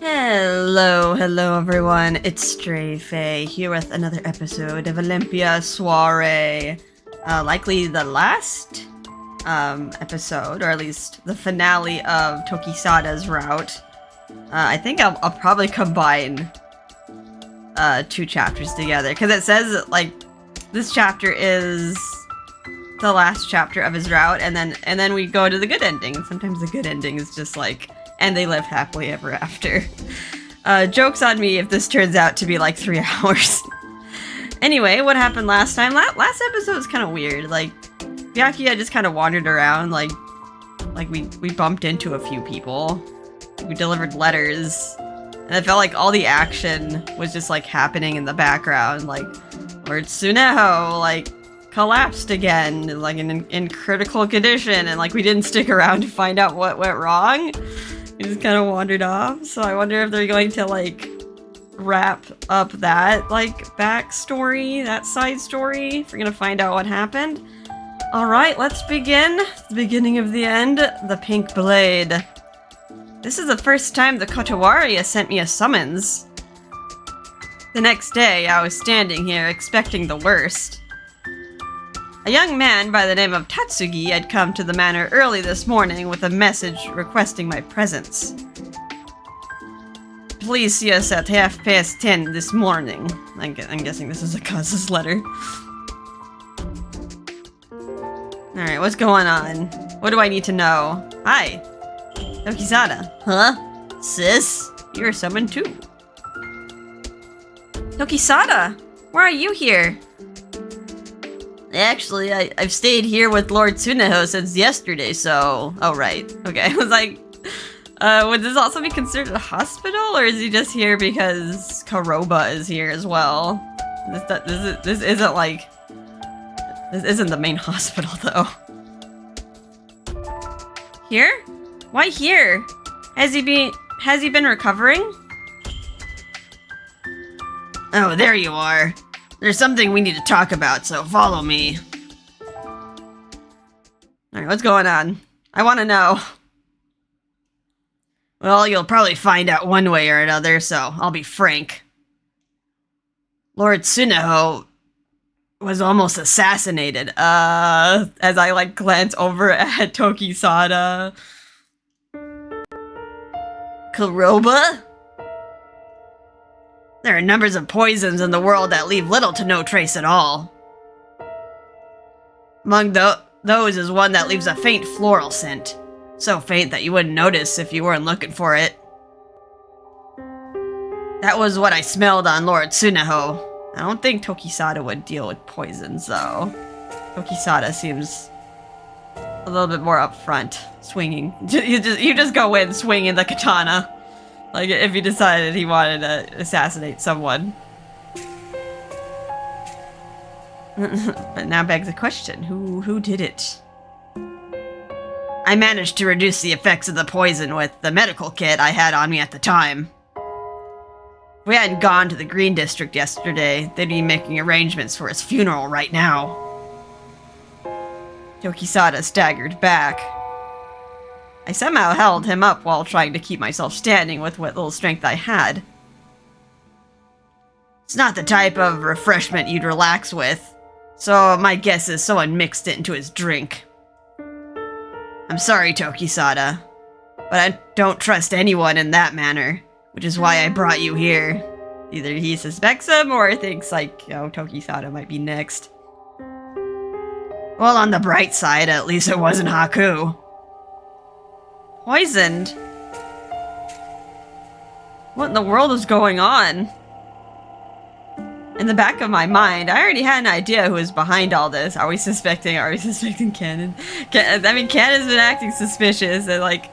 Hello everyone, it's Stray Faye here with another episode of Olympia Soiree. Likely the last episode, or at least the finale of Tokisada's route. I think I'll probably combine two chapters together, because it says, like, this chapter is the last chapter of his route, and then we go to the good ending. Sometimes the good ending is just like, and they live happily ever after. Joke's on me if this turns out to be like 3 hours. Anyway, what happened last time? Last episode was kind of weird. Like, Byakuya just kind of wandered around, like we bumped into a few people. We delivered letters. And it felt like all the action was just like happening in the background. Like, Lord Tsuneho, like, collapsed again, like in critical condition, and like we didn't stick around to find out what went wrong. We just kind of wandered off. So I wonder if they're going to like wrap up that like backstory, that side story, if we're gonna find out what happened. Alright, let's begin. The beginning of the end, the pink blade. This is the first time the Kotowari has sent me a summons. The next day, I was standing here expecting the worst. A young man by the name of Tatsugi had come to the manor early this morning with a message requesting my presence. Please see us at 10:30 this morning. I'm guessing this is Akaza's letter. Alright, what's going on? What do I need to know? Hi. Tokisada. Huh? Sis? You're summoned too. Tokisada! Why are you here? Actually, I've stayed here with Lord Tsuneho since yesterday, so... Oh, right. Okay, I was like... would this also be considered a hospital, or is he just here because Karoba is here as well? This isn't like... This isn't the main hospital, though. Here? Why here? Has he been recovering? Oh, there you are. There's something we need to talk about, so follow me. Alright, what's going on? I want to know. Well, you'll probably find out one way or another, so I'll be frank. Lord Tsuneho was almost assassinated. As I, like, glance over at Tokisada. Karoba? There are numbers of poisons in the world that leave little to no trace at all. Among those is one that leaves a faint floral scent. So faint that you wouldn't notice if you weren't looking for it. That was what I smelled on Lord Tsuneho. I don't think Tokisada would deal with poisons, though. Tokisada seems a little bit more upfront, swinging. You just go in swinging the katana. Like, if he decided he wanted to assassinate someone. But now begs the question, who did it? I managed to reduce the effects of the poison with the medical kit I had on me at the time. If we hadn't gone to the Green District yesterday, they'd be making arrangements for his funeral right now. Tokisada staggered back. I somehow held him up while trying to keep myself standing with what little strength I had. It's not the type of refreshment you'd relax with, so my guess is someone mixed it into his drink. I'm sorry, Tokisada, but I don't trust anyone in that manner, which is why I brought you here. Either he suspects him or thinks, like, you know, Tokisada might be next. Well, on the bright side, at least it wasn't Haku. Poisoned? What in the world is going on? In the back of my mind, I already had an idea who was behind all this. Are we suspecting Canon? I mean, Canon's been acting suspicious, and like,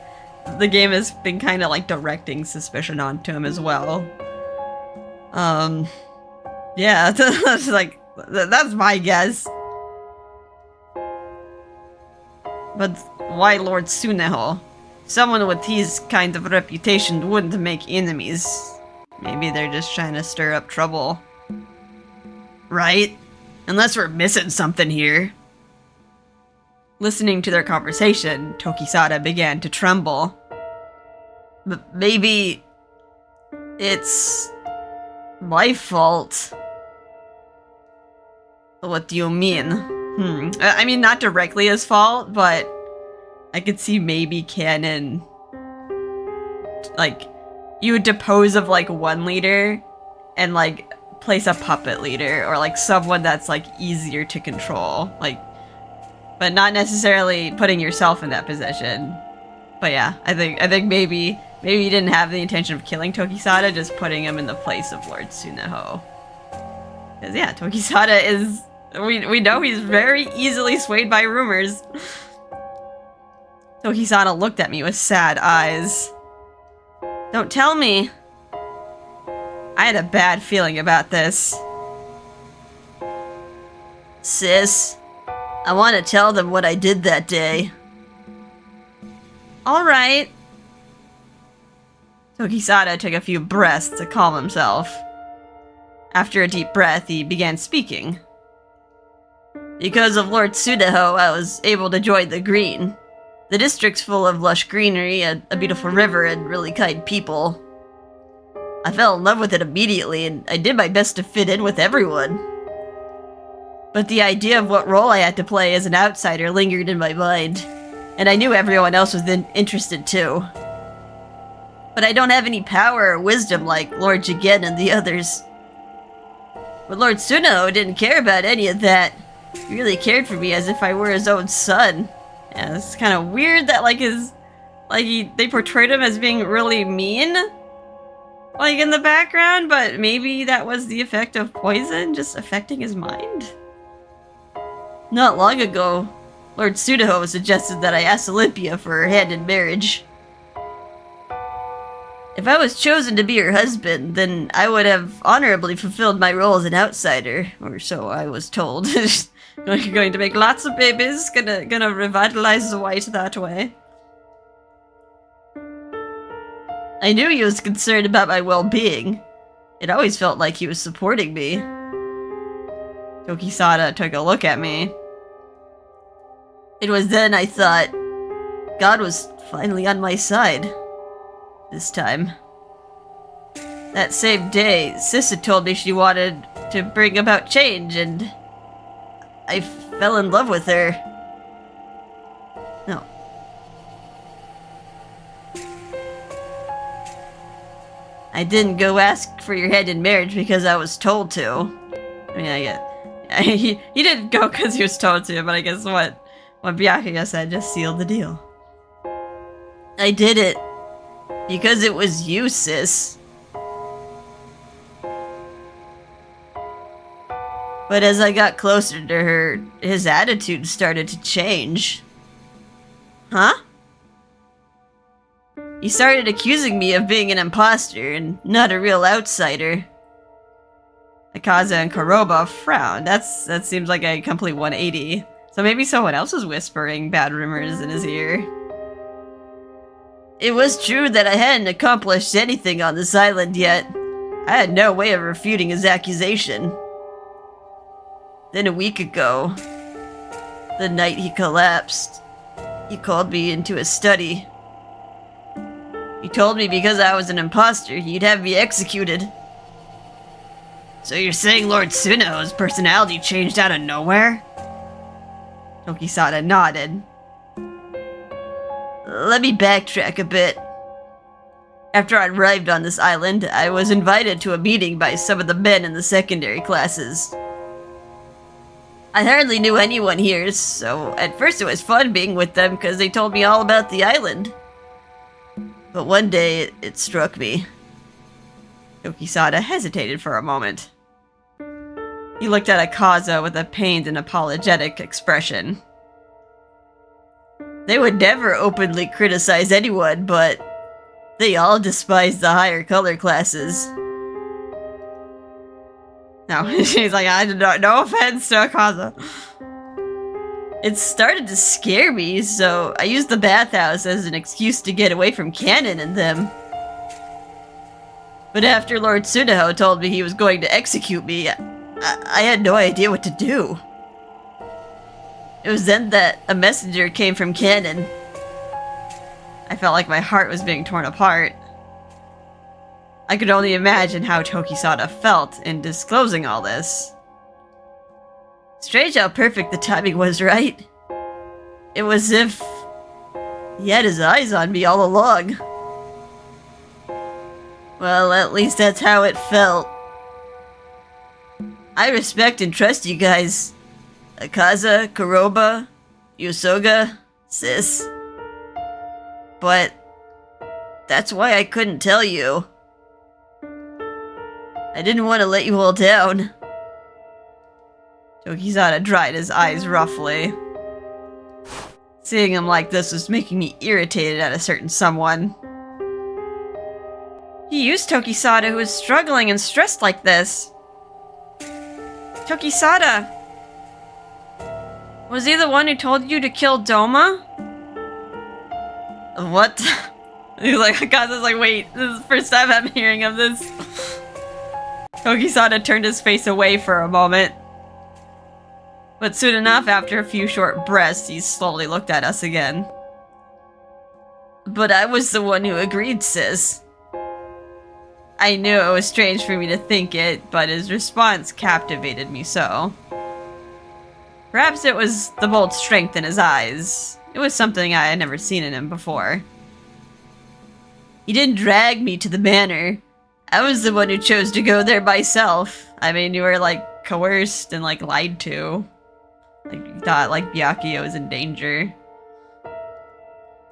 the game has been kind of like directing suspicion onto him as well. Yeah, that's like, that's my guess. But why Lord Tsuneho? Someone with his kind of reputation wouldn't make enemies. Maybe they're just trying to stir up trouble. Right? Unless we're missing something here. Listening to their conversation, Tokisada began to tremble. Maybe It's my fault. What do you mean? I mean, not directly his fault, but I could see maybe canon, like, you would depose of, like, one leader and, like, place a puppet leader, or, like, someone that's, like, easier to control, like, but not necessarily putting yourself in that position. But yeah, I think maybe you didn't have the intention of killing Tokisada, just putting him in the place of Lord Tsuneho. Because yeah, Tokisada is, we know he's very easily swayed by rumors. Tokisada looked at me with sad eyes. Don't tell me. I had a bad feeling about this. Sis, I want to tell them what I did that day. Alright. Tokisada took a few breaths to calm himself. After a deep breath, he began speaking. Because of Lord Tsuneho, I was able to join the Green. The district's full of lush greenery, a beautiful river, and really kind people. I fell in love with it immediately, and I did my best to fit in with everyone. But the idea of what role I had to play as an outsider lingered in my mind, and I knew everyone else was interested too. But I don't have any power or wisdom like Lord Jigen and the others. But Lord Tsuneho didn't care about any of that. He really cared for me as if I were his own son. Yeah, it's kind of weird that, like, they portrayed him as being really mean, like, in the background, but maybe that was the effect of poison just affecting his mind? Not long ago, Lord Tsuneho suggested that I ask Olympia for her hand in marriage. If I was chosen to be her husband, then I would have honorably fulfilled my role as an outsider, or so I was told. Going to make lots of babies, gonna revitalize the white that way. I knew he was concerned about my well-being. It always felt like he was supporting me. Tokisada took a look at me. It was then I thought, God was finally on my side. This time. That same day, Sissa told me she wanted to bring about change, and I fell in love with her. No. I didn't go ask for your hand in marriage because I was told to. I mean, he didn't go because he was told to, but I guess what Byakuya said just sealed the deal. I did it because it was you, sis. But as I got closer to her, his attitude started to change. Huh? He started accusing me of being an imposter and not a real outsider. Akaza and Kuroba frowned. That seems like a complete 180. So maybe someone else was whispering bad rumors in his ear. It was true that I hadn't accomplished anything on this island yet. I had no way of refuting his accusation. Then a week ago, the night he collapsed, he called me into his study. He told me because I was an imposter, he'd have me executed. So you're saying Lord Tsuneho's personality changed out of nowhere? Tokisada nodded. Let me backtrack a bit. After I arrived on this island, I was invited to a meeting by some of the men in the secondary classes. I hardly knew anyone here, so at first it was fun being with them because they told me all about the island. But one day, it struck me. Tokisada hesitated for a moment. He looked at Akaza with a pained and apologetic expression. They would never openly criticize anyone, but they all despised the higher color classes. No, she's like, no offense to Akaza. It started to scare me, so I used the bathhouse as an excuse to get away from Canon and them. But after Lord Tsuneho told me he was going to execute me, I had no idea what to do. It was then that a messenger came from Canon. I felt like my heart was being torn apart. I could only imagine how Tokisada felt in disclosing all this. Strange how perfect the timing was, right? It was as if he had his eyes on me all along. Well, at least that's how it felt. I respect and trust you guys. Akaza, Kuroba, Yusoga, Sis. But that's why I couldn't tell you. I didn't want to let you all down. Tokisada dried his eyes roughly. Seeing him like this was making me irritated at a certain someone. He used Tokisada, who was struggling and stressed like this. Tokisada! Was he the one who told you to kill Doma? What? He's like, Akaza's like, wait, this is the first time I'm hearing of this. Tokisada turned his face away for a moment. But soon enough, after a few short breaths, he slowly looked at us again. But I was the one who agreed, sis. I knew it was strange for me to think it, but his response captivated me so. Perhaps it was the bold strength in his eyes. It was something I had never seen in him before. He didn't drag me to the manor. I was the one who chose to go there myself. I mean, you were like coerced and like lied to. Like you thought like Byakuya was in danger.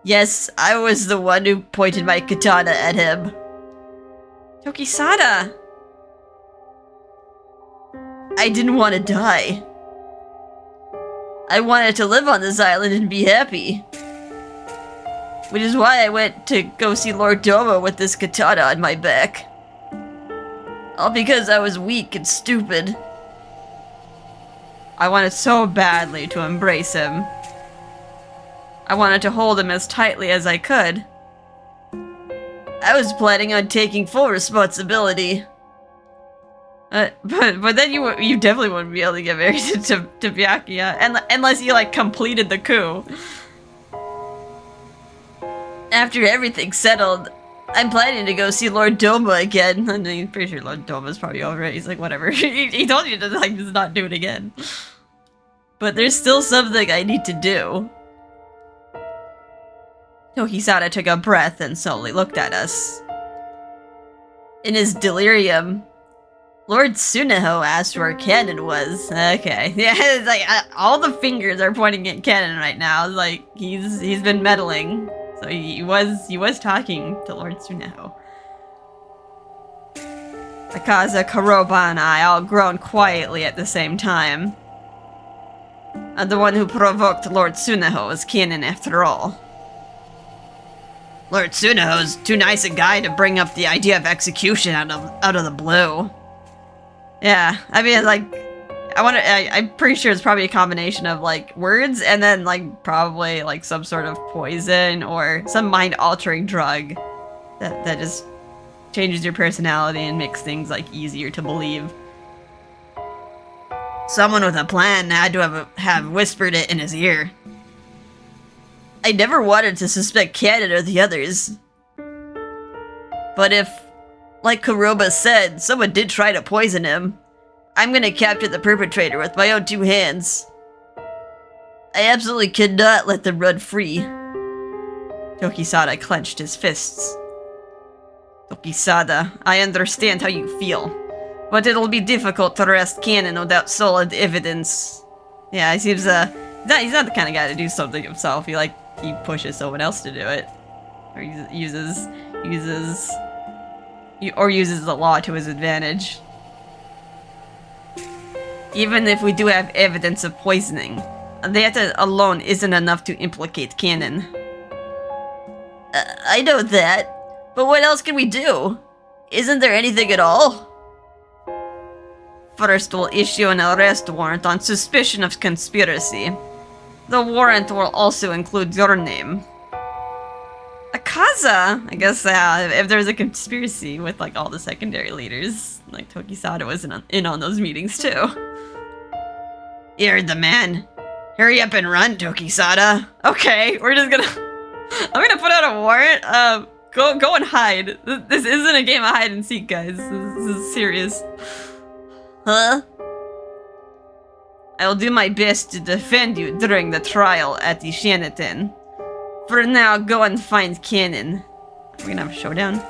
Yes, I was the one who pointed my katana at him. Tokisada! I didn't want to die. I wanted to live on this island and be happy. Which is why I went to go see Lord Doma with this katana on my back. All because I was weak and stupid. I wanted so badly to embrace him. I wanted to hold him as tightly as I could. I was planning on taking full responsibility. But then you definitely wouldn't be able to get married to Byakuya, unless you like completed the coup. After everything's settled, I'm planning to go see Lord Doma again. I mean, pretty sure Lord Doma's probably over it. He's like, whatever. he told you to like just not do it again. But there's still something I need to do. Tokisada took a breath and slowly looked at us. In his delirium, Lord Tsuneho asked where Cannon was. Okay, yeah, it's like all the fingers are pointing at Cannon right now. Like he's been meddling, so he was talking to Lord Tsuneho. Akaza, Kuroba, and I all groaned quietly at the same time. And the one who provoked Lord Tsuneho was Cannon after all. Lord Tsuneho's too nice a guy to bring up the idea of execution out of the blue. Yeah, I mean, like, I'm pretty sure it's probably a combination of, like, words and then, like, probably, like, some sort of poison or some mind-altering drug that just changes your personality and makes things, like, easier to believe. Someone with a plan had to have whispered it in his ear. I never wanted to suspect Cannon or the others. But if, like Kuroba said, someone did try to poison him, I'm gonna capture the perpetrator with my own two hands. I absolutely could not let them run free. Tokisada clenched his fists. Tokisada, I understand how you feel, but it'll be difficult to arrest Cannon without solid evidence. Yeah, he seems, he's not the kind of guy to do something himself. He pushes someone else to do it. Or uses the law to his advantage. Even if we do have evidence of poisoning, that alone isn't enough to implicate Cannon. I know that, but what else can we do? Isn't there anything at all? First, we'll issue an arrest warrant on suspicion of conspiracy. The warrant will also include your name. Akaza! I guess, if there's a conspiracy with, like, all the secondary leaders, like, Tokisada was in on those meetings, too. You heard the man. Hurry up and run, Tokisada. Okay, we're just gonna... I'm gonna put out a warrant. Go and hide. This isn't a game of hide and seek, guys. This is serious. Huh? I'll do my best to defend you during the trial at the Shanaton. For now, go and find Cannon. Are we gonna have a showdown?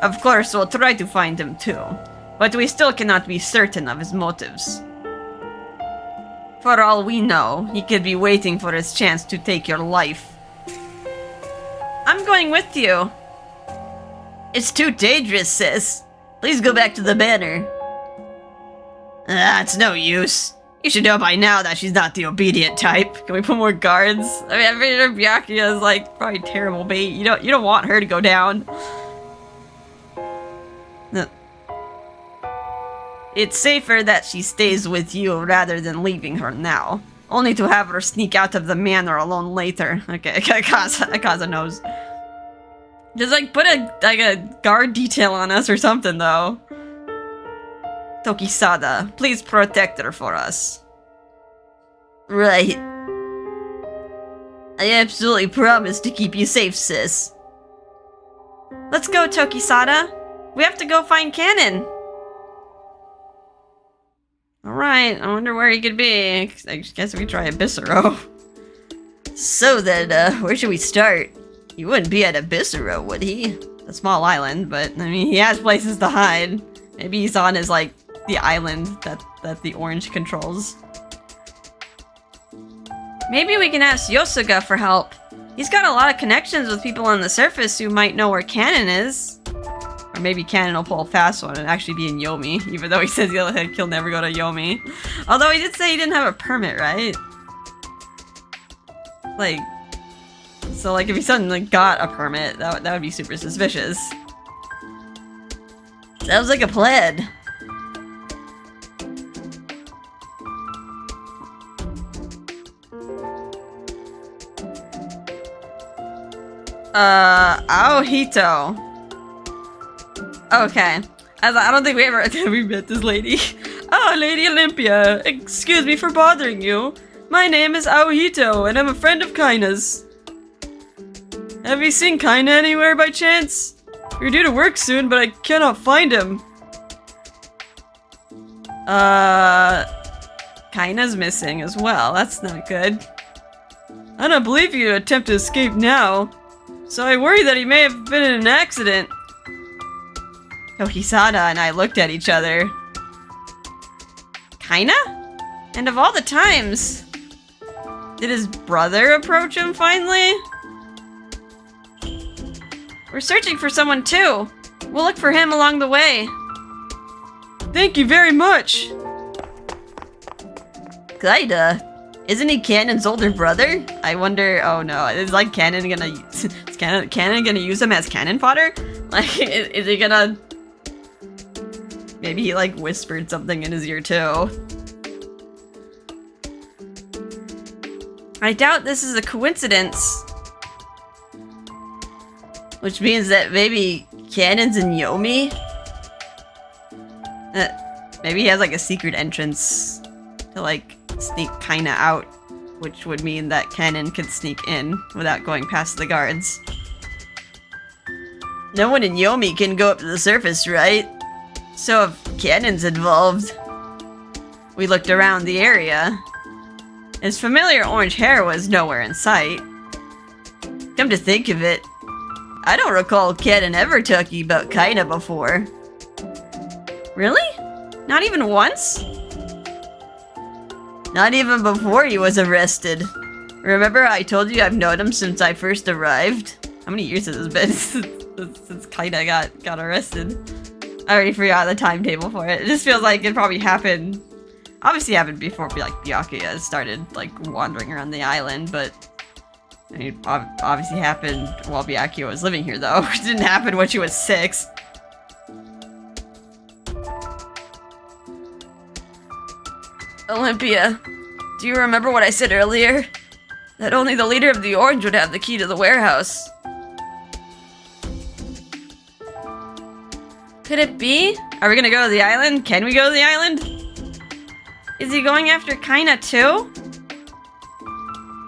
Of course, we'll try to find him too. But we still cannot be certain of his motives. For all we know, he could be waiting for his chance to take your life. I'm going with you. It's too dangerous, sis. Please go back to the banner. It's no use. You should know by now that she's not the obedient type. Can we put more guards? I mean, I'm pretty sure Byakuya is like probably terrible bait. You don't want her to go down. No. It's safer that she stays with you rather than leaving her now. Only to have her sneak out of the manor alone later. Okay, Akaza knows. Just like put a guard detail on us or something though. Tokisada, please protect her for us. Right. I absolutely promise to keep you safe, sis. Let's go, Tokisada. We have to go find Cannon. Alright, I wonder where he could be. I guess we try Abyssero. So then, where should we start? He wouldn't be at Abyssero, would he? A small island, but, I mean, he has places to hide. Maybe he's on his, like, the island that the orange controls. Maybe we can ask Yosuga for help. He's got a lot of connections with people on the surface who might know where Cannon is. Or maybe Cannon will pull a fast one and actually be in Yomi, even though he says he'll never go to Yomi. Although he did say he didn't have a permit, right? Like, so like if he suddenly got a permit, that would be super suspicious. Sounds like a plan. Aohito. Okay. I don't think we ever we met this lady. Oh, Lady Olympia. Excuse me for bothering you. My name is Aohito, and I'm a friend of Kaina's. Have you seen Kaina anywhere by chance? We're due to work soon, but I cannot find him. Kaina's missing as well. That's not good. I don't believe you attempt to escape now. So I worry that he may have been in an accident. Tokisada and I looked at each other. Kaina? And of all the times... Did his brother approach him finally? We're searching for someone too. We'll look for him along the way. Thank you very much. Kaida? Isn't he Cannon's older brother? I wonder. Oh no, is like Cannon gonna is Cannon gonna use him as cannon fodder? Like, is he gonna? Maybe he like whispered something in his ear too. I doubt this is a coincidence. Which means that maybe Cannon's in Yomi. Maybe he has like a secret entrance to like sneak Kaina out, which would mean that Cannon could sneak in without going past the guards. No one in Yomi can go up to the surface, right? So if Cannon's involved... We looked around the area. His familiar orange hair was nowhere in sight. Come to think of it, I don't recall Cannon ever talking about Kaina before. Really? Not even once? Not even before he was arrested. Remember I told you I've known him since I first arrived? How many years has it been since Kaina got arrested? I already forgot the timetable for it. It just feels like it probably happened... Obviously happened before like Byakuya started like wandering around the island, but... I mean, obviously happened while Byakuya was living here though. It didn't happen when she was 6. Olympia, do you remember what I said earlier? That only the leader of the Orange would have the key to the warehouse. Could it be? Are we gonna go to the island? Can we go to the island? Is he going after Kaina too?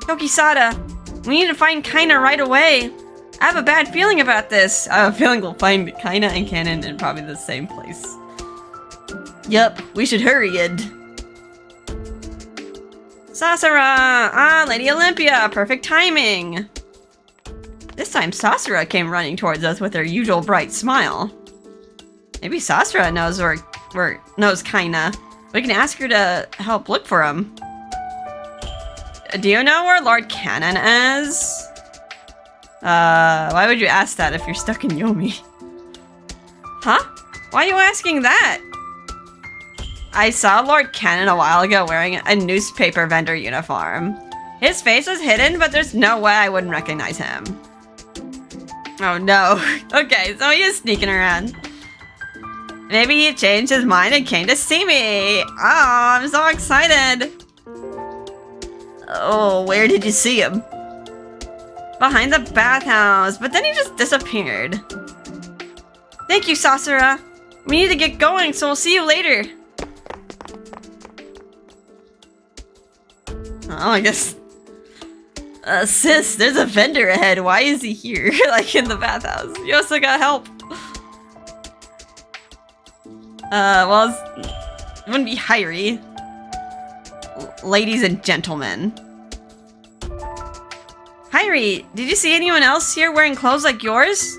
Tokisada, we need to find Kaina right away. I have a bad feeling about this. I have a feeling we'll find Kaina and Kanon in probably the same place. Yup, we should hurry it. Sasura! Ah, Lady Olympia! Perfect timing! This time Sasura came running towards us with her usual bright smile. Maybe Sasura knows knows Kaina. We can ask her to help look for him. Do you know where Lord Kanon is? Why would you ask that if you're stuck in Yomi? Huh? Why are you asking that? I saw Lord Kanon a while ago wearing a newspaper vendor uniform. His face was hidden, but there's no way I wouldn't recognize him. Oh no. Okay, so he is sneaking around. Maybe he changed his mind and came to see me. Oh, I'm so excited. Oh, where did you see him? Behind the bathhouse, but then he just disappeared. Thank you, Sasura. We need to get going, so we'll see you later. Oh, I guess... sis, there's a vendor ahead. Why is he here? Like, in the bathhouse. You also got help. Well, it wouldn't be Hyrie. Ladies and gentlemen. Hyrie, did you see anyone else here wearing clothes like yours?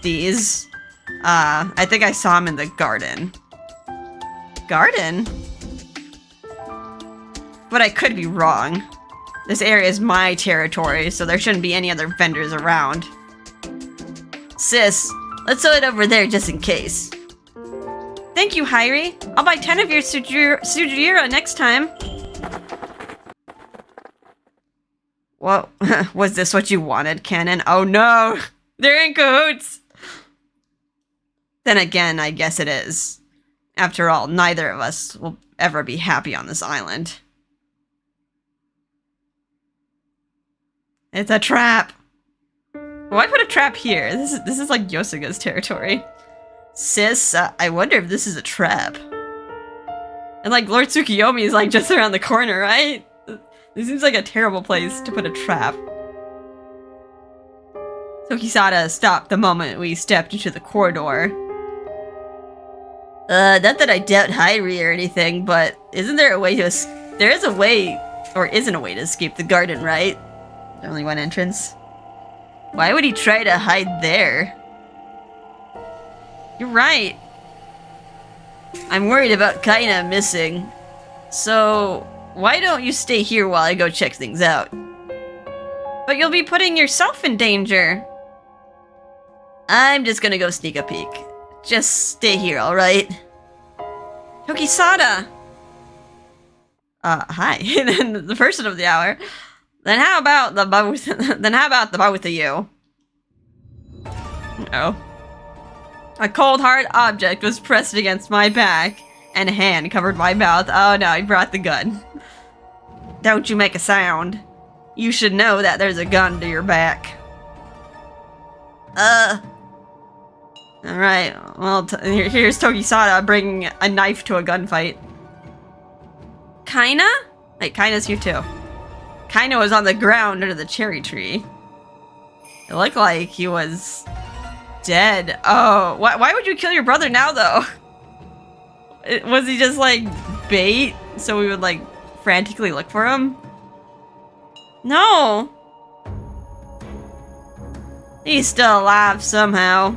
These. I think I saw him in the garden. Garden? But I could be wrong. This area is my territory, so there shouldn't be any other vendors around. Sis, let's throw it over there just in case. Thank you, Hyrie. I'll buy 10 of your Sujira next time. Well, was this what you wanted, Kanon? Oh no! They're in cahoots! Then again, I guess it is. After all, neither of us will ever be happy on this island. It's a trap! Why put a trap here? This is like Yosuga's territory. Sis, I wonder if this is a trap. And like, Lord Tsukiyomi is like just around the corner, right? This seems like a terrible place to put a trap. Tokisada stopped the moment we stepped into the corridor. Not that I doubt Hyrie or anything, but isn't there a way to there is a way, or isn't a way to escape the garden, right? There's only one entrance. Why would he try to hide there? You're right. I'm worried about Kaina missing. So, why don't you stay here while I go check things out? But you'll be putting yourself in danger. I'm just gonna go sneak a peek. Just stay here, alright? Tokisada! Hi. The person of the hour. Then how about the both of you? Oh. A cold, hard object was pressed against my back, and a hand covered my mouth. Oh no, he brought the gun. Don't you make a sound. You should know that there's a gun to your back. Alright, well, here's Tokisada bringing a knife to a gunfight. Kaina? Wait, Kaina's here too. Kaina was on the ground under the cherry tree. It looked like he was dead. Oh, why would you kill your brother now, though? Was he just, like, bait? So we would, like, frantically look for him? No! He's still alive somehow.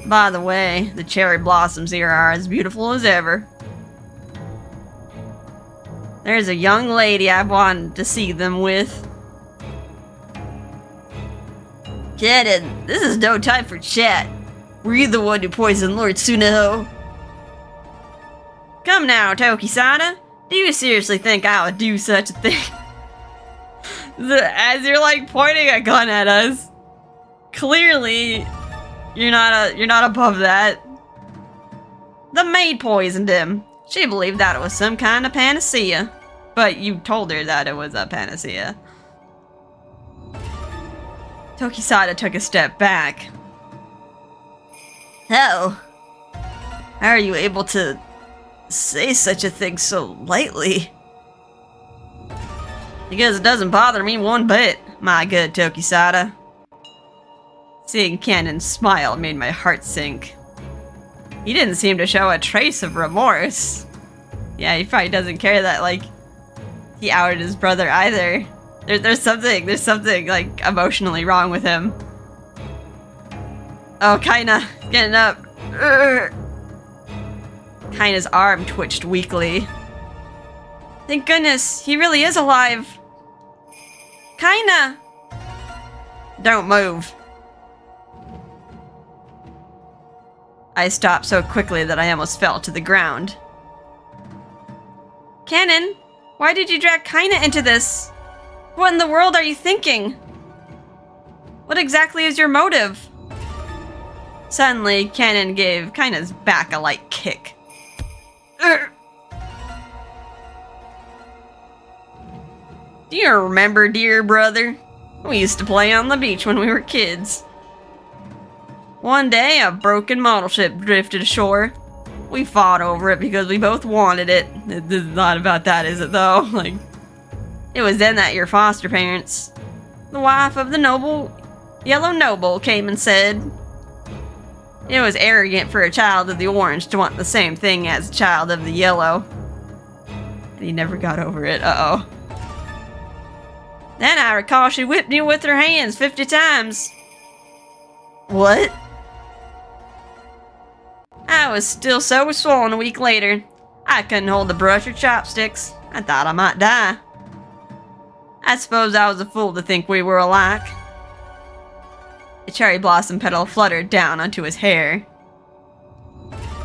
By the way, the cherry blossoms here are as beautiful as ever. There's a young lady I've wanted to see them with. Kanon, this is no time for chat. Were you the one who poisoned Lord Tsunoho? Come now, Tokisada. Do you seriously think I would do such a thing? As you're like pointing a gun at us. Clearly, you're not above that. The maid poisoned him. She believed that it was some kind of panacea. But you told her that it was a panacea. Tokisada took a step back. How are you able to say such a thing so lightly? Because it doesn't bother me one bit, my good Tokisada. Seeing Cannon smile made my heart sink. He didn't seem to show a trace of remorse. Yeah, he probably doesn't care that, like, he outed his brother either. There's something, like, emotionally wrong with him. Oh, Kaina, getting up. Urgh. Kaina's arm twitched weakly. Thank goodness, he really is alive. Kaina! Don't move. I stopped so quickly that I almost fell to the ground. Cannon, why did you drag Kaina into this? What in the world are you thinking? What exactly is your motive? Suddenly, Cannon gave Kaina's back a light kick. Urgh. Do you remember, dear brother? We used to play on the beach when we were kids. One day, a broken model ship drifted ashore. We fought over it because we both wanted it. This is not about that, is it, though? Like, it was then that your foster parents, the wife of the yellow noble, came and said it was arrogant for a child of the orange to want the same thing as a child of the yellow. And he never got over it. Uh-oh. Then I recall she whipped me with her hands 50 times. What? I was still so swollen a week later. I couldn't hold the brush or chopsticks. I thought I might die. I suppose I was a fool to think we were alike. A cherry blossom petal fluttered down onto his hair.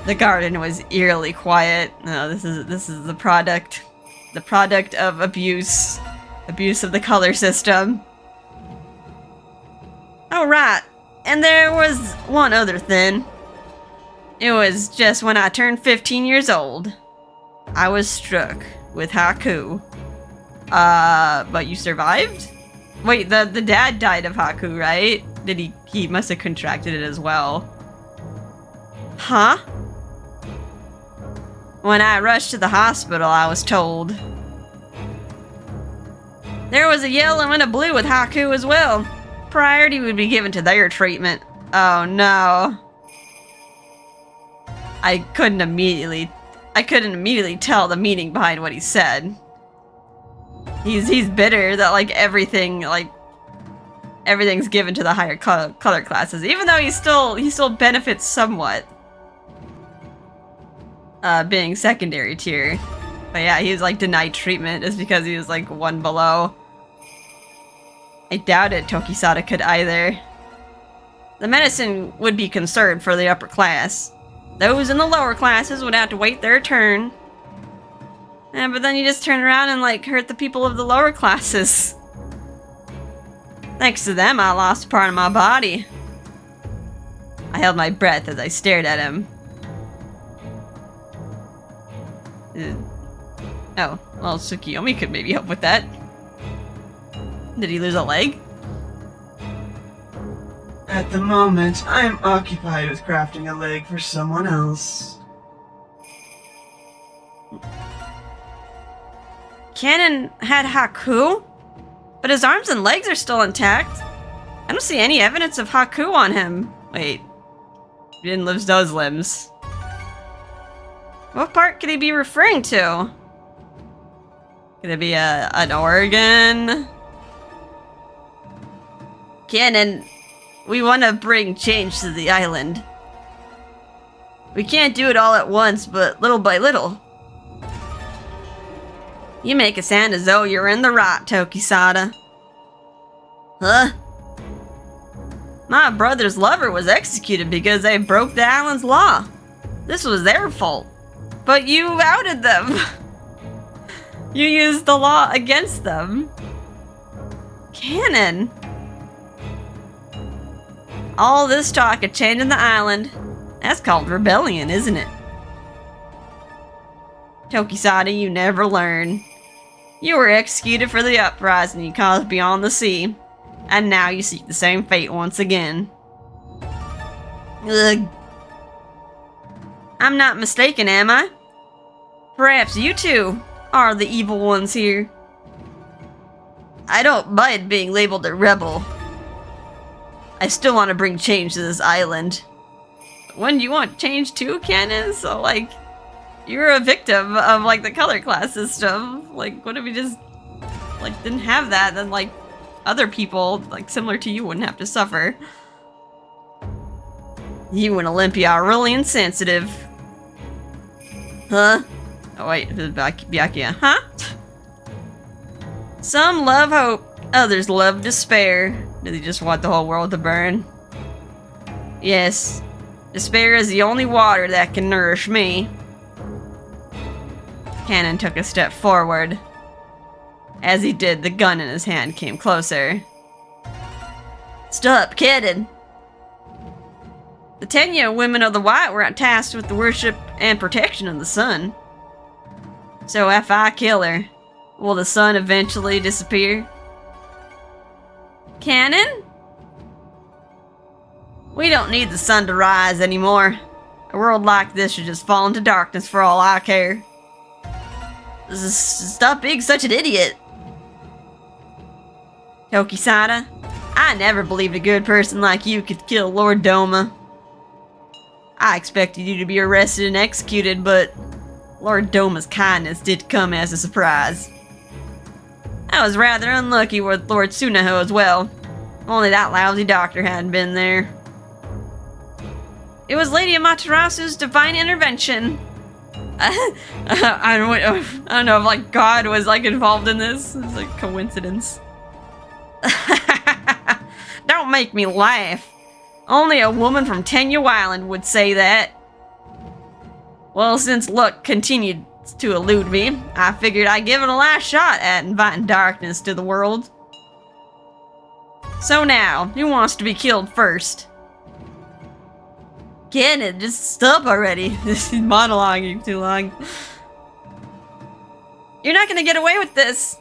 The garden was eerily quiet. No, this is the product of abuse of the color system. Oh right, and there was one other thing. It was just when I turned 15 years old. I was struck with Haku. But you survived? Wait, the dad died of Haku, right? Did he must have contracted it as well. Huh? When I rushed to the hospital, I was told there was a yellow and a blue with Haku as well. Priority would be given to their treatment. Oh no. I couldn't immediately tell the meaning behind what he said. He's bitter that everything's given to the higher color classes, even though he still benefits somewhat. Being secondary tier. But yeah, he was denied treatment just because he was one below. I doubted Tokisada could either. The medicine would be conserved for the upper class. Those in the lower classes would have to wait their turn. But then you just turn around and hurt the people of the lower classes. Thanks to them, I lost a part of my body. I held my breath as I stared at him. Oh, well, Tsukiyomi could maybe help with that. Did he lose a leg? At the moment, I am occupied with crafting a leg for someone else. Cannon had Haku? But his arms and legs are still intact. I don't see any evidence of Haku on him. Wait. He didn't lose those limbs. What part could he be referring to? Could it be an organ? Cannon, we want to bring change to the island. We can't do it all at once, but little by little. You make it sound as though you're in the right, Tokisada. Huh? My brother's lover was executed because they broke the island's law. This was their fault. But you outed them. You used the law against them. Cannon. All this talk of changing the island, that's called rebellion, isn't it? Tokisada, you never learn. You were executed for the uprising you caused beyond the sea, and now you seek the same fate once again. Ugh. I'm not mistaken, am I? Perhaps you two are the evil ones here. I don't mind being labeled a rebel. I still want to bring change to this island. When do you want change too, Canon? So, like, you're a victim of, like, the color class system. Like, what if we just, like, didn't have that? Then, like, other people, like, similar to you wouldn't have to suffer. You and Olympia are really insensitive. Huh? Oh, wait, this is Byakuya. Huh? Some love hope, others love despair. Do they just want the whole world to burn? Yes. Despair is the only water that can nourish me. Cannon took a step forward. As he did, the gun in his hand came closer. Stop kidding. The Tenya women of the White were tasked with the worship and protection of the sun. So if I kill her, will the sun eventually disappear? Cannon? We don't need the sun to rise anymore. A world like this should just fall into darkness for all I care. Stop being such an idiot. Tokisada, I never believed a good person like you could kill Lord Doma. I expected you to be arrested and executed, but Lord Doma's kindness did come as a surprise. I was rather unlucky with Lord Tsunaho as well. Only that lousy doctor hadn't been there. It was Lady Amaterasu's divine intervention. I don't know if, like, God was, like, involved in this. It's like coincidence. Don't make me laugh. Only a woman from Tenya Island would say that. Well, since luck continued to elude me, I figured I'd give it a last shot at inviting darkness to the world. So now, who wants to be killed first? Get it, just stop already. This is monologuing too long. You're not gonna get away with this.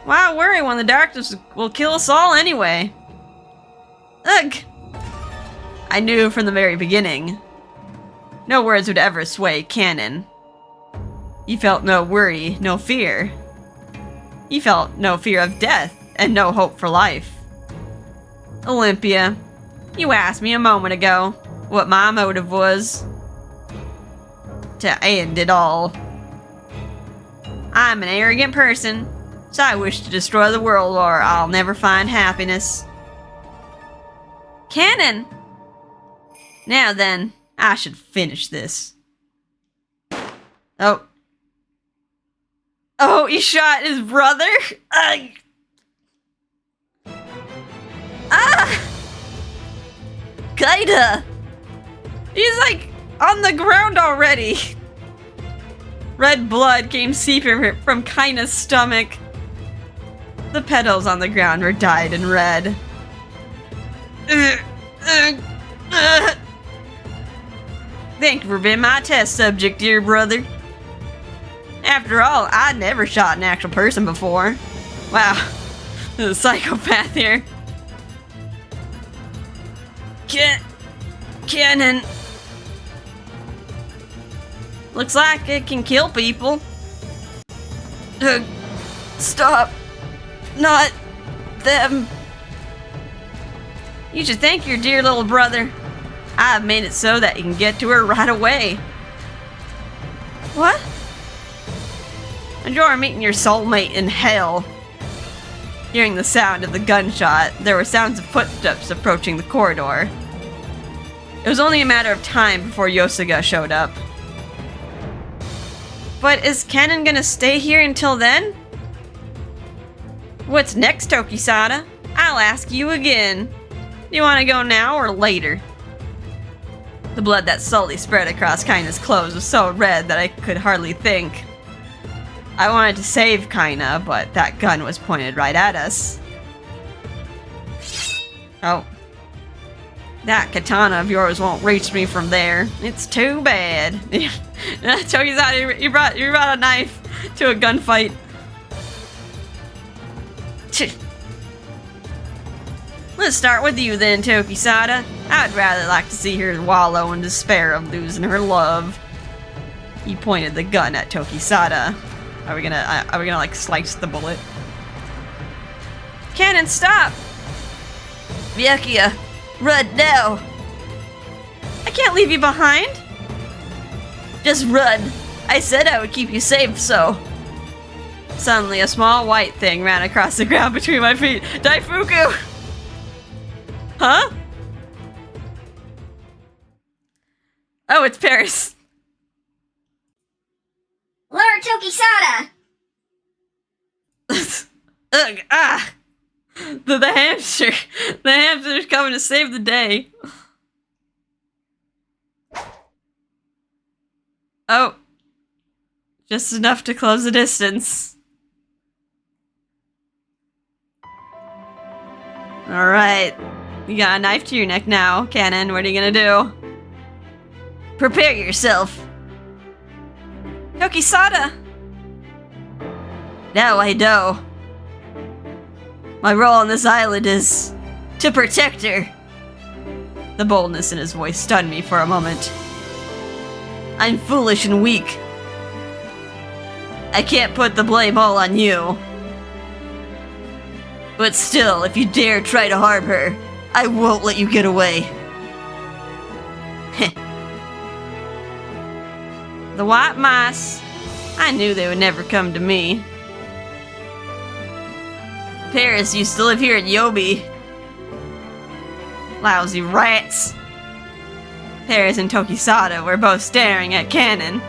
Why worry when the darkness will kill us all anyway? Ugh! I knew from the very beginning. No words would ever sway Cannon. He felt no worry, no fear. He felt no fear of death, and no hope for life. Olympia, you asked me a moment ago what my motive was. To end it all. I'm an arrogant person, so I wish to destroy the world or I'll never find happiness. Cannon! Now then, I should finish this. Oh. Oh, he shot his brother? Ah! Kaida! He's like on the ground already. Red blood came seeping from Kaina's stomach. The petals on the ground were dyed in red. Thank you for being my test subject, dear brother. After all, I'd never shot an actual person before. Wow, there's a psychopath here. Cannon. Looks like it can kill people. Stop. Not them. You should thank your dear little brother. I've made it so that you can get to her right away. What? And you're meeting your soulmate in hell. Hearing the sound of the gunshot, there were sounds of footsteps approaching the corridor. It was only a matter of time before Yosuga showed up. But is Cannon gonna stay here until then? What's next, Tokisada? I'll ask you again. Do you want to go now or later? The blood that slowly spread across Kaina's clothes was so red that I could hardly think. I wanted to save Kaina, but that gun was pointed right at us. Oh. That katana of yours won't reach me from there. It's too bad. Tokisada, you brought a knife to a gunfight. Let's start with you then, Tokisada. I'd rather like to see her wallow in despair of losing her love. He pointed the gun at Tokisada. Are we gonna like slice the bullet? Cannon, stop! Byakuya, run now! I can't leave you behind! Just run! I said I would keep you safe, so... Suddenly, a small white thing ran across the ground between my feet. Daifuku! Huh? Oh, it's Paris. Lord Tokisada! Ugh, ah! The hamster! The hamster's coming to save the day. Oh. Just enough to close the distance. Alright. You got a knife to your neck now, Cannon. What are you gonna do? Prepare yourself. Tokisada! Now I know. My role on this island is to protect her. The boldness in his voice stunned me for a moment. I'm foolish and weak. I can't put the blame all on you. But still, if you dare try to harm her, I won't let you get away. The white mice. I knew they would never come to me. Paris used to live here in Yobi. Lousy rats. Paris and Tokisada were both staring at Cannon.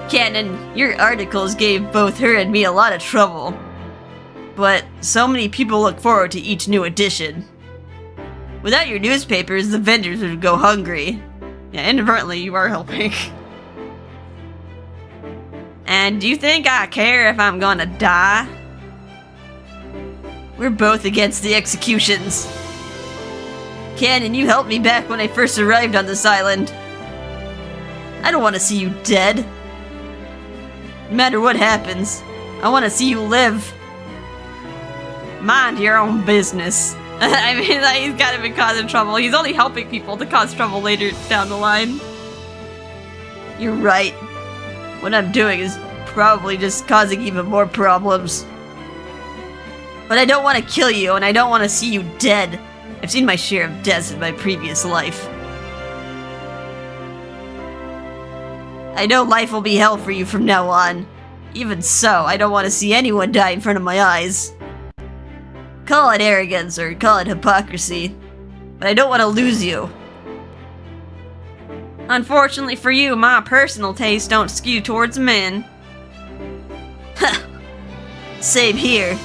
Cannon, your articles gave both her and me a lot of trouble. But so many people look forward to each new edition. Without your newspapers, the vendors would go hungry. Yeah, inadvertently, you are helping. And do you think I care if I'm gonna die? We're both against the executions. Cannon, you helped me back when I first arrived on this island. I don't want to see you dead. No matter what happens, I want to see you live. Mind your own business. I mean, like, he's kind of been causing trouble. He's only helping people to cause trouble later down the line. You're right. What I'm doing is probably just causing even more problems. But I don't want to kill you, and I don't want to see you dead. I've seen my share of deaths in my previous life. I know life will be hell for you from now on. Even so, I don't want to see anyone die in front of my eyes. Call it arrogance or call it hypocrisy, but I don't want to lose you. Unfortunately for you, my personal tastes don't skew towards men. Same here.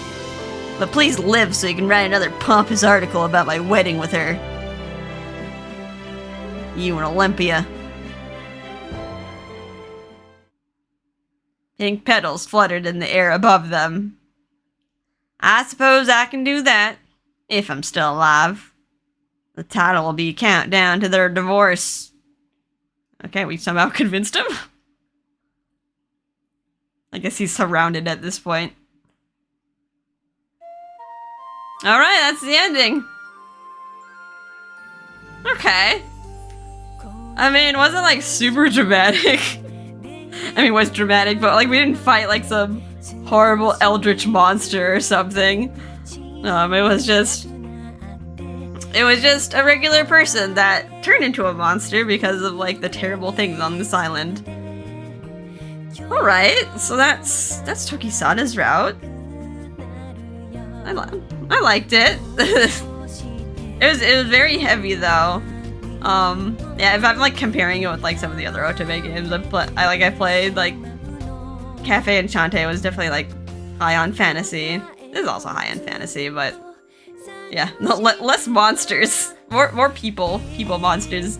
But please live so you can write another pompous article about my wedding with her. You and Olympia. Pink petals fluttered in the air above them. I suppose I can do that, if I'm still alive. The title will be Countdown to Their Divorce. Okay, we somehow convinced him? I guess he's surrounded at this point. Alright, that's the ending. Okay. I mean, it wasn't like super dramatic. I mean, it was dramatic, but like we didn't fight like some horrible eldritch monster or something. It was just a regular person that turned into a monster because of like the terrible things on this island. Alright, so that's Tokisada's route. I liked it. It was very heavy though. Yeah, if I'm like comparing it with like some of the other Otome games I played, like Cafe Enchante was definitely like high on fantasy. This is also high on fantasy, but yeah, less monsters, more people monsters.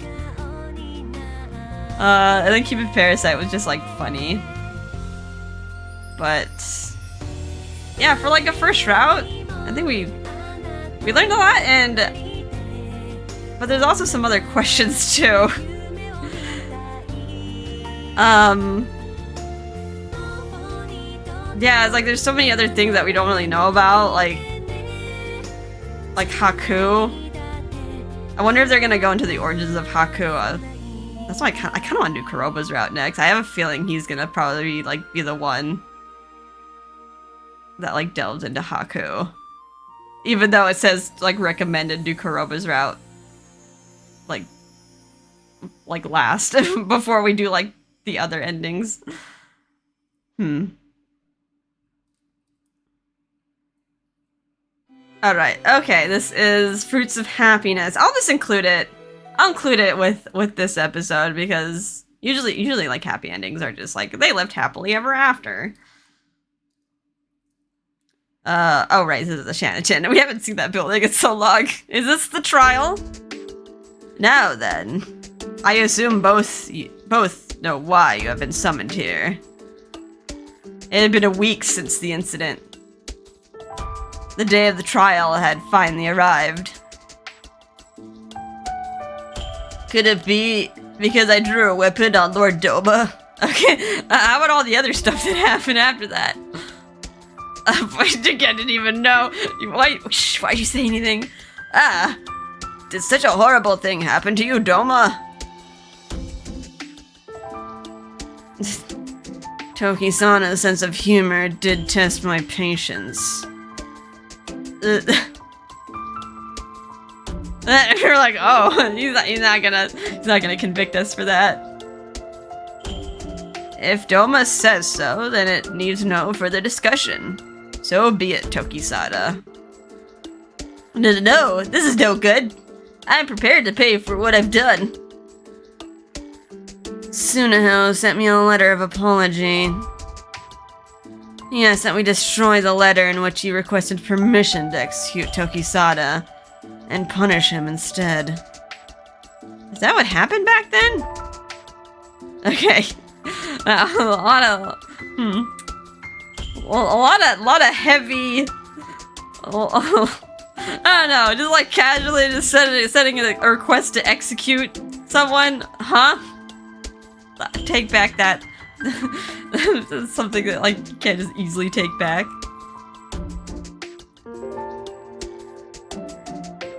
And then Cupid Parasite was just like funny, but yeah, for like a first route, I think we learned a lot, but there's also some other questions too. Yeah, it's like there's so many other things that we don't really know about, like Haku. I wonder if they're gonna go into the origins of Haku. That's why I kind of want to do Kuroba's route next. I have a feeling he's gonna probably be the one that like delves into Haku. Even though it says, like, recommended do Kuroba's route. Like last. Before we do, like, the other endings. Alright, okay, this is Fruits of Happiness. I'll just include it. I'll include it with this episode because usually like happy endings are just like they lived happily ever after. Oh right, this is the Shanatin. We haven't seen that building in so long. Is this the trial? Now then, I assume both know why you have been summoned here. It had been a week since the incident. The day of the trial had finally arrived. Could it be because I drew a weapon on Lord Doma? Okay, how about all the other stuff that happened after that? I didn't even know. Why'd you say anything? Did such a horrible thing happen to you, Doma? Tokisada's sense of humor did test my patience. You're like, oh, he's not gonna convict us for that. If Doma says so, then it needs no further discussion. So be it, Tokisada. No, this is no good. I'm prepared to pay for what I've done. Sunaho sent me a letter of apology. He asked that we destroy the letter in which he requested permission to execute Tokisada and punish him instead. Is that what happened back then? Okay. A lot of heavy. I don't know, just like casually just setting a request to execute someone, huh? Take back that. Something that like you can't just easily take back.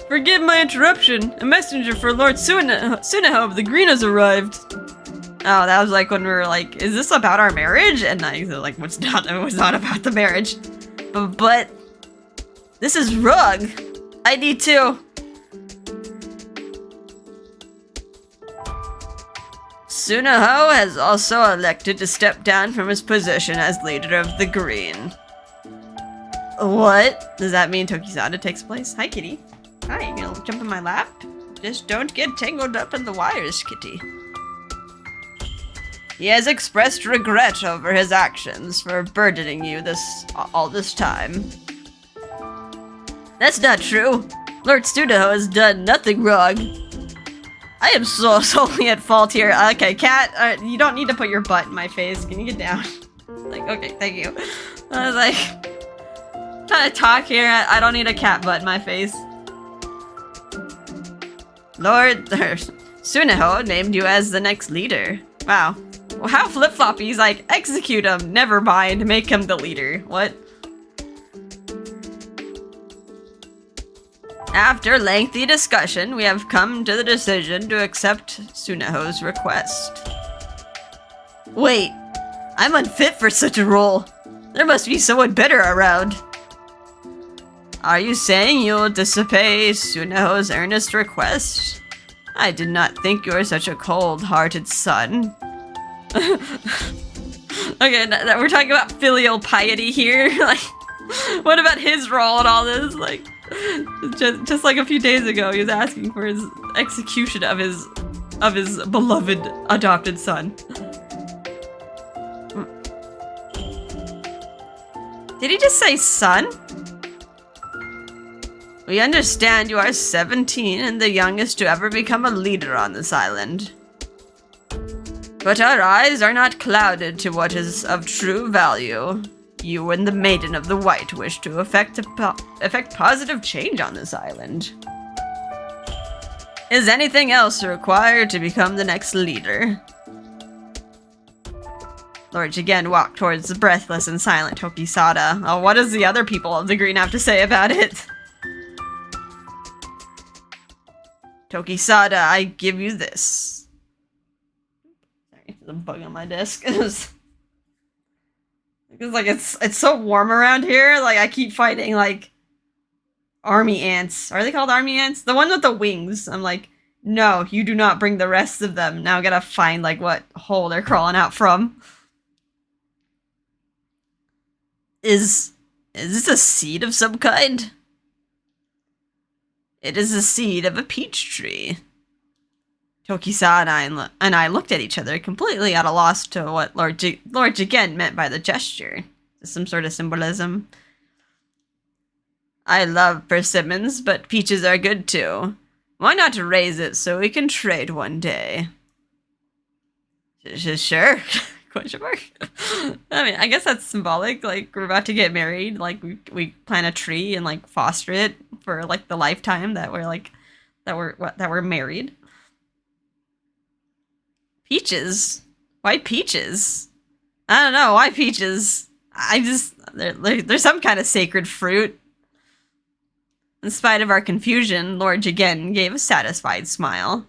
Forgive my interruption. A messenger for Lord Sunaho of the Green has arrived. Oh, that was like when we were like, is this about our marriage? And I was like, it was not about the marriage. But this is wrong. I need to. Sunaho has also elected to step down from his position as leader of the Green. What? Does that mean Tokisada takes place? Hi, kitty. Hi, you gonna jump in my lap? Just don't get tangled up in the wires, kitty. He has expressed regret over his actions for burdening you all this time. That's not true. Lord Sunaho has done nothing wrong. I am so solely at fault here. Okay, cat, you don't need to put your butt in my face. Can you get down? Like, okay, thank you. I was like, trying to talk here. I don't need a cat butt in my face. Lord Sunaho named you as the next leader. Wow. Well, how flip-floppy. He's like, execute him. Never mind. Make him the leader. What? After lengthy discussion, we have come to the decision to accept Sunaho's request. Wait, I'm unfit for such a role. There must be someone better around. Are you saying you'll disobey Sunaho's earnest request? I did not think you were such a cold-hearted son. Okay, we're talking about filial piety here. Like, what about his role in all this? Like, just like a few days ago, he was asking for his execution of his beloved adopted son. Did he just say son? We understand you are 17 and the youngest to ever become a leader on this island. But our eyes are not clouded to what is of true value. You and the Maiden of the White wish to effect positive change on this island. Is anything else required to become the next leader? Lord again walked towards the breathless and silent Tokisada. Oh, what does the other people of the Green have to say about it? Tokisada, I give you this. Sorry, there's a bug on my desk. It's like it's so warm around here. Like I keep fighting like army ants. Are they called army ants? The one with the wings. I'm like, no, you do not bring the rest of them. Now I gotta find, like, what hole they're crawling out from. Is this a seed of some kind? It is the seed of a peach tree. Tokisada and I looked at each other, completely at a loss to what Lord Jigen meant by the gesture. Some sort of symbolism. I love persimmons, but peaches are good too. Why not raise it so we can trade one day? Sure. Question mark. I mean, I guess that's symbolic. Like, we're about to get married. Like, we plant a tree and like foster it for like the lifetime that we're married. Peaches? Why peaches? I don't know. Why peaches? They're some kind of sacred fruit. In spite of our confusion, Lord Jigen gave a satisfied smile.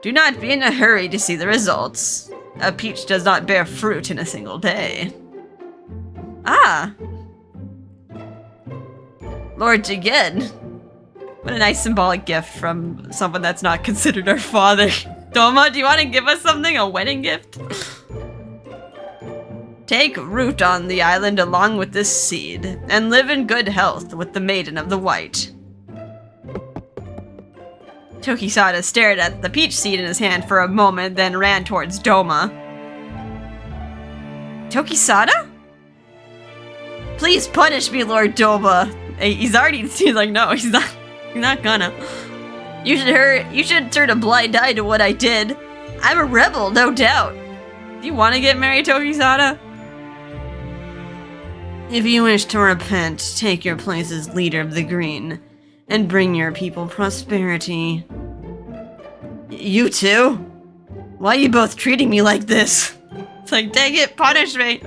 Do not be in a hurry to see the results. A peach does not bear fruit in a single day. Ah! Lord Jigen. What a nice symbolic gift from someone that's not considered our father. Doma, do you want to give us something? A wedding gift? Take root on the island along with this seed, and live in good health with the Maiden of the White. Tokisada stared at the peach seed in his hand for a moment, then ran towards Doma. Tokisada? Please punish me, Lord Doma. He's like, no, he's not gonna. You should turn a blind eye to what I did. I'm a rebel, no doubt. Do you want to get married, Tokisada? If you wish to repent, take your place as leader of the Green, and bring your people prosperity. You too? Why are you both treating me like this? It's like, dang it, punish me!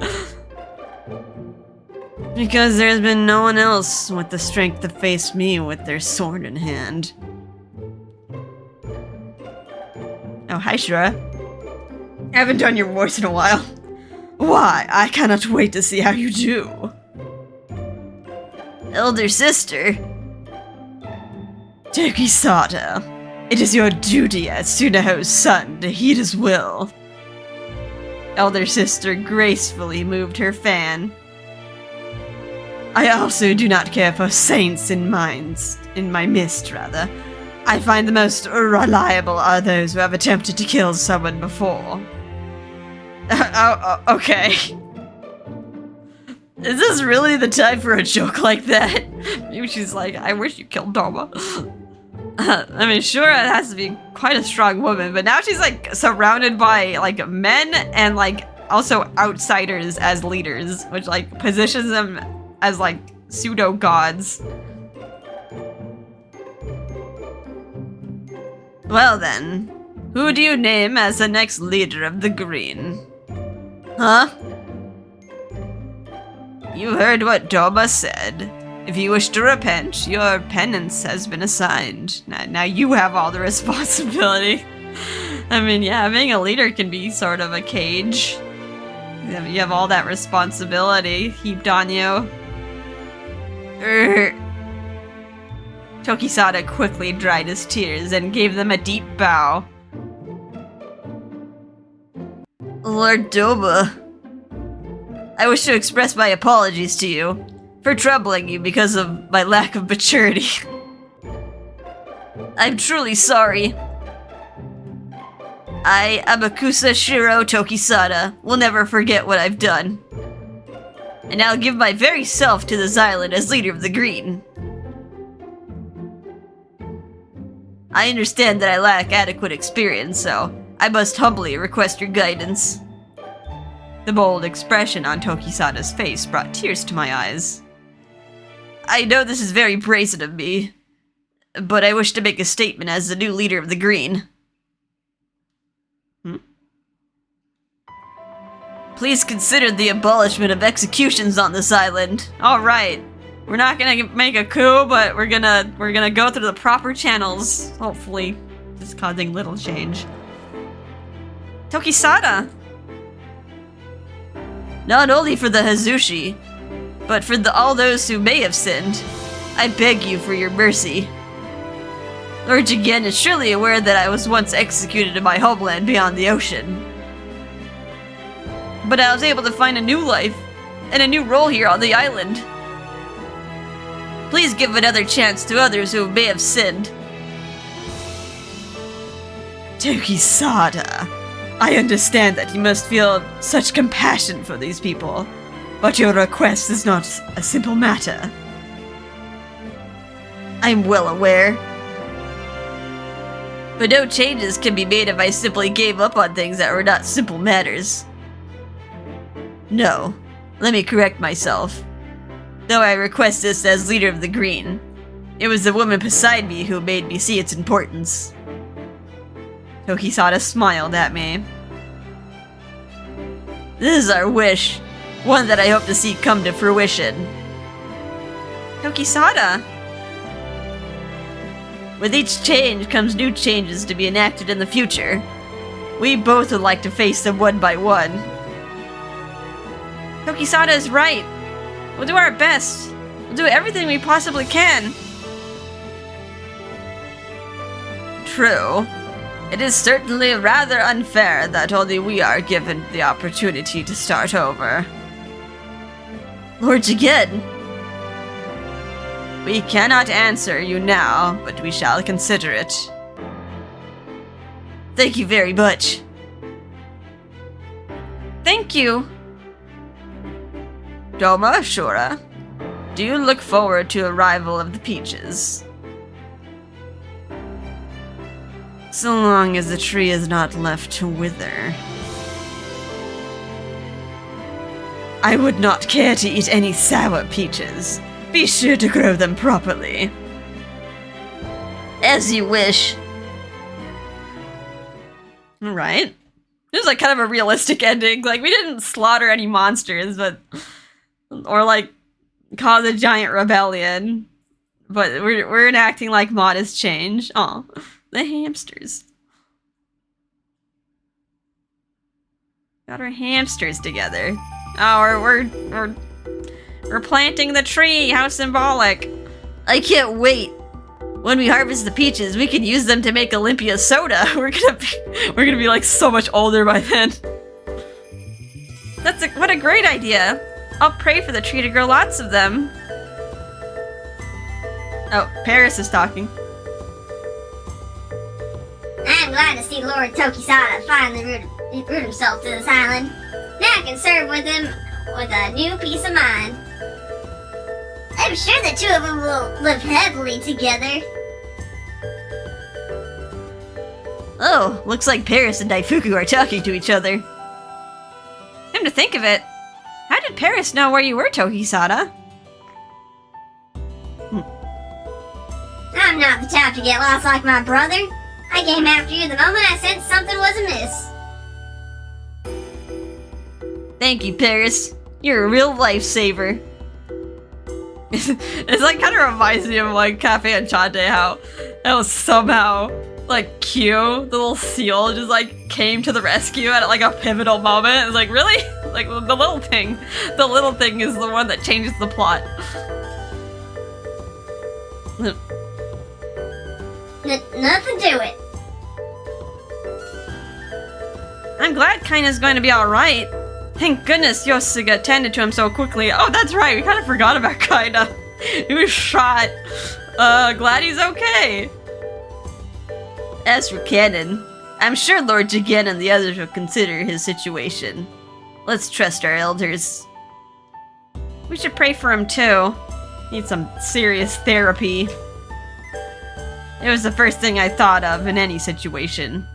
Because there's been no one else with the strength to face me with their sword in hand. Oh, hi, Shura. I haven't done your voice in a while. Why, I cannot wait to see how you do. Elder sister. Tokisada, it is your duty as Tsunaho's son to heed his will. Elder sister gracefully moved her fan. I also do not care for saints in my midst, rather. I find the most reliable are those who have attempted to kill someone before. Okay. Is this really the time for a joke like that? Maybe she's like, I wish you killed Doma. I mean, sure, it has to be quite a strong woman, but now she's like surrounded by like men and like also outsiders as leaders, which like positions them as like pseudo gods. Well then, who do you name as the next leader of the Green? Huh? You heard what Doma said. If you wish to repent, your penance has been assigned. Now you have all the responsibility. I mean, yeah, being a leader can be sort of a cage. You have all that responsibility heaped on you. Tokisada quickly dried his tears and gave them a deep bow. Lord Doma, I wish to express my apologies to you for troubling you because of my lack of maturity. I'm truly sorry. I, Amakusa Shiro Tokisada, will never forget what I've done. And I'll give my very self to this island as leader of the Green. I understand that I lack adequate experience, so I must humbly request your guidance. The bold expression on Tokisada's face brought tears to my eyes. I know this is very brazen of me, but I wish to make a statement as the new leader of the Green. Please consider the abolishment of executions on this island. Alright. We're not gonna make a coup, but we're gonna go through the proper channels. Hopefully, just causing little change. Tokisada! Not only for the Hazushi, but for all those who may have sinned, I beg you for your mercy. Lord Jigen is surely aware that I was once executed in my homeland beyond the ocean. But I was able to find a new life and a new role here on the island. Please give another chance to others who may have sinned. Tokisada, I understand that you must feel such compassion for these people, but your request is not a simple matter. I'm well aware. But no changes can be made if I simply gave up on things that were not simple matters. No, let me correct myself. Though I request this as leader of the Green, it was the woman beside me who made me see its importance. Tokisada smiled at me. This is our wish, one that I hope to see come to fruition. Tokisada! With each change comes new changes to be enacted in the future. We both would like to face them one by one. Tokisada is right. We'll do our best. We'll do everything we possibly can. True. It is certainly rather unfair that only we are given the opportunity to start over. Lord Jigen! We cannot answer you now, but we shall consider it. Thank you very much. Thank you. Doma Ashura, do you look forward to arrival of the peaches? So long as the tree is not left to wither. I would not care to eat any sour peaches. Be sure to grow them properly. As you wish. Alright. It was like kind of a realistic ending. Like, we didn't slaughter any monsters, but... Or, like, cause a giant rebellion. But we're enacting, like, modest change. Aw. The hamsters. Got our hamsters together. Oh, we're planting the tree. How symbolic. I can't wait. When we harvest the peaches, we can use them to make Olympia soda. We're gonna be like so much older by then. What a great idea. I'll pray for the tree to grow lots of them. Oh, Paris is talking. I'm glad to see Lord Tokisada finally root himself to this island. Now I can serve with him with a new peace of mind. I'm sure the two of them will live happily together. Oh, looks like Paris and Daifuku are talking to each other. Come to think of it, how did Paris know where you were, Tokisada? I'm not the type to get lost like my brother. I came after you the moment I sensed something was amiss. Thank you, Paris. You're a real lifesaver. It's like kind of reminds me of like Cafe Enchante, how somehow like Q, the little seal, just like came to the rescue at like a pivotal moment. It's like, really? Like the little thing is the one that changes the plot. Nothing to it. I'm glad Kaina's going to be alright. Thank goodness Yosuga tended to him so quickly. Oh, that's right, we kind of forgot about Kaina. He was shot. Glad he's okay. As for Canon, I'm sure Lord Jigen and the others will consider his situation. Let's trust our elders. We should pray for him too. Need some serious therapy. It was the first thing I thought of in any situation.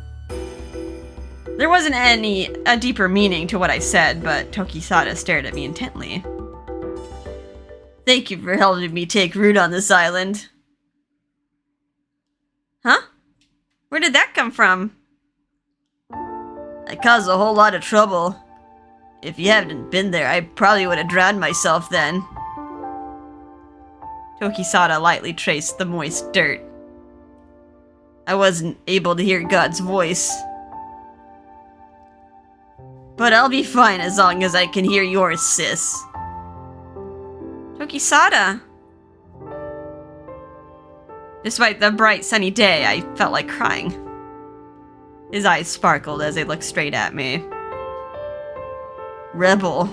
There wasn't a deeper meaning to what I said, but Tokisada stared at me intently. Thank you for helping me take root on this island. Huh? Where did that come from? I caused a whole lot of trouble. If you hadn't been there, I probably would have drowned myself then. Tokisada lightly traced the moist dirt. I wasn't able to hear God's voice. But I'll be fine as long as I can hear yours, sis. Tokisada! Despite the bright sunny day, I felt like crying. His eyes sparkled as they looked straight at me. Rebel.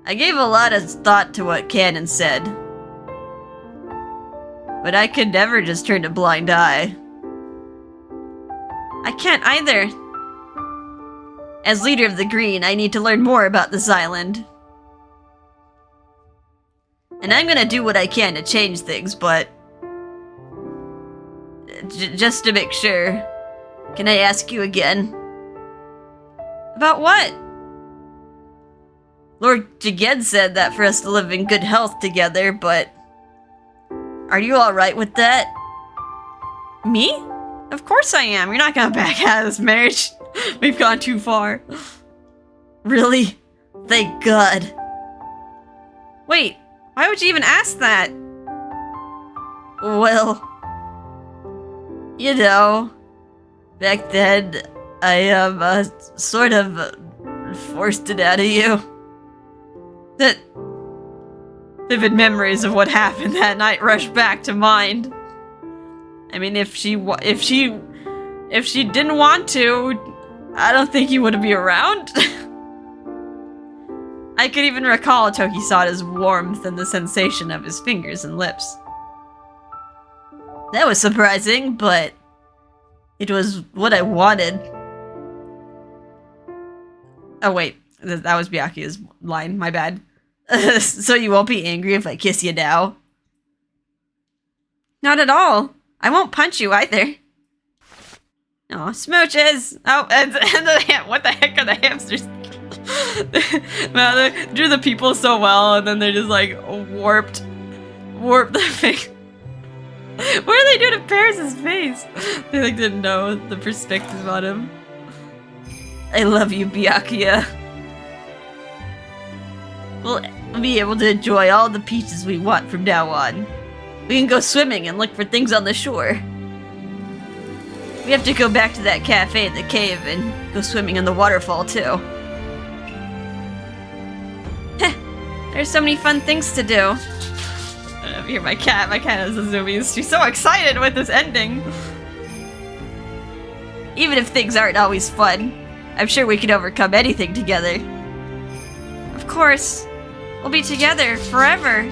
I gave a lot of thought to what Canon said. But I could never just turn a blind eye. I can't either. As leader of the Green, I need to learn more about this island. And I'm gonna do what I can to change things, but... just to make sure, can I ask you again? About what? Lord Jiged said that for us to live in good health together, but... are you alright with that? Me? Of course I am. You're not gonna back out of this marriage. We've gone too far. Really? Thank God. Wait, why would you even ask that? Well... you know... back then, I, sort of... forced it out of you. That... vivid memories of what happened that night rushed back to mind. I mean, if she didn't want to, I don't think he would be around. I could even recall Tokisada's warmth and the sensation of his fingers and lips. That was surprising, but it was what I wanted. Oh wait, that was Byakuya's line, my bad. So you won't be angry if I kiss you now? Not at all. I won't punch you either. Aw, smooches! Oh, and what the heck are the hamsters? Man, they drew the people so well, and then they're just like warped the face. What are they doing to Paris' face? They like didn't know the perspective on him. I love you, Byakuya. We'll be able to enjoy all the peaches we want from now on. We can go swimming and look for things on the shore. We have to go back to that cafe in the cave and go swimming in the waterfall too. Heh, there's so many fun things to do. I don't know, hear my cat is a zoomies. She's so excited with this ending. Even if things aren't always fun, I'm sure we can overcome anything together. Of course. We'll be together forever.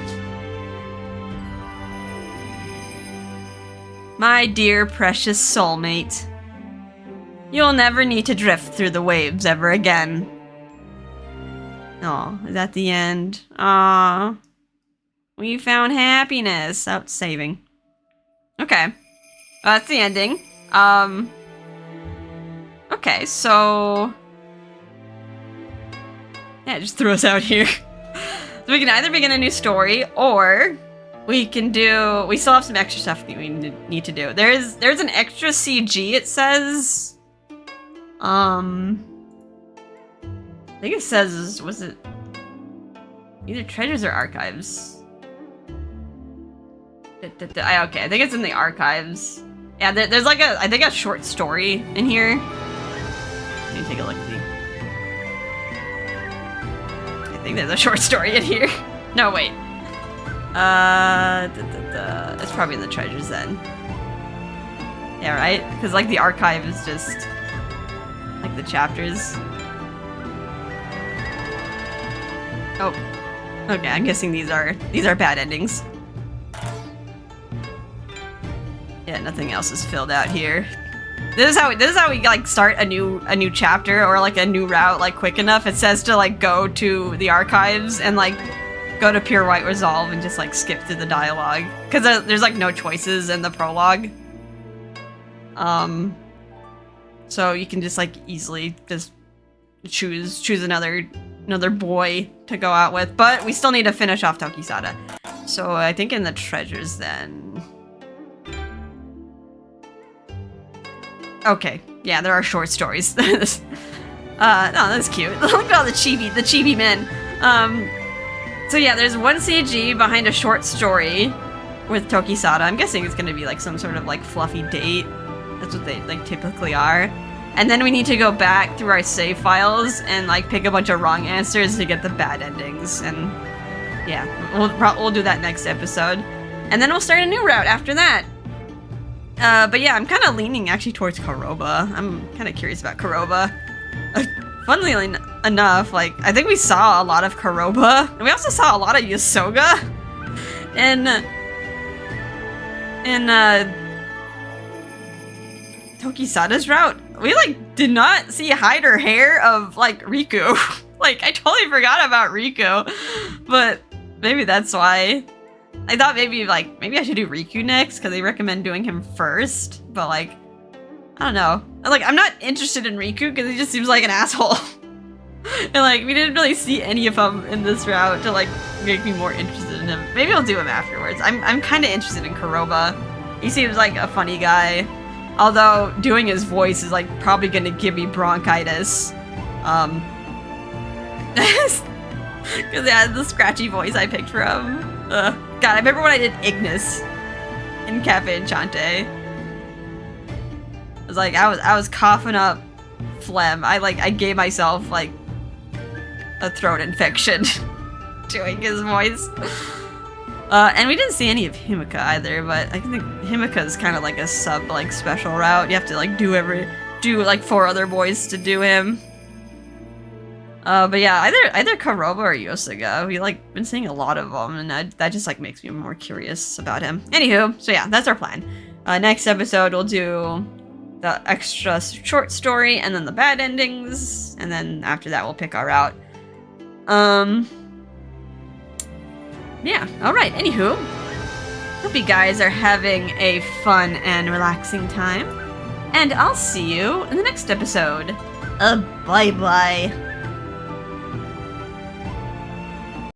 My dear precious soulmate. You'll never need to drift through the waves ever again. Aw, is that the end? Aw. We found happiness. Oh, saving. Okay. Well, that's the ending. Okay, so... yeah, just throw us out here. So we can either begin a new story, or we can do... we still have some extra stuff that we need to do. There's an extra CG, it says. I think it says, was it either treasures or archives? Okay, I think it's in the archives. Yeah, there's like I think a short story in here. Let me take a look. I think there's a short story in here. No, wait. It's probably in the treasures then. Yeah, right? Because like the archive is just like the chapters. Oh, okay. I'm guessing these are bad endings. Yeah, nothing else is filled out here. This is how we like start a new chapter or like a new route like quick enough. It says to like go to the archives and like go to Pure White Resolve and just like skip through the dialogue because there's like no choices in the prologue. So you can just like easily just choose another boy to go out with, but we still need to finish off Tokisada. So I think in the treasures then. Okay, yeah, there are short stories. No, that's cute. Look at all the chibi men. So yeah, there's one CG behind a short story with Tokisada. I'm guessing it's gonna be like some sort of like fluffy date. That's what they like typically are. And then we need to go back through our save files and like pick a bunch of wrong answers to get the bad endings. And yeah, we'll do that next episode. And then we'll start a new route after that. But yeah, I'm kind of leaning actually towards Kuroba. I'm kind of curious about Kuroba. Funnily enough, like, I think we saw a lot of Kuroba, and we also saw a lot of Yasoga in Tokisada's route. We, like, did not see hide or hair of, like, Riku. Like, I totally forgot about Riku, but maybe that's why. I thought maybe I should do Riku next, because they recommend doing him first, but, like, I don't know. Like, I'm not interested in Riku because he just seems like an asshole. And, like, we didn't really see any of him in this route to, like, make me more interested in him. Maybe I'll do him afterwards. I'm kind of interested in Kuroba. He seems like a funny guy. Although, doing his voice is, like, probably gonna give me bronchitis. Because, yeah, the scratchy voice I picked from. God, I remember when I did Ignis in Cafe Enchante. It was like, I was coughing up phlegm. I gave myself, like, a throat infection doing his voice. And we didn't see any of Himika either, but I think Himika is kind of like a sub, like, special route. You have to, like, do like 4 other boys to do him. But yeah, either Kuroba or Yosuga. We, like, been seeing a lot of them, and that just, like, makes me more curious about him. Anywho, so yeah, that's our plan. Next episode, we'll do the extra short story, and then the bad endings, and then after that, we'll pick our route. Yeah, alright, anywho. Hope you guys are having a fun and relaxing time. And I'll see you in the next episode. Bye-bye.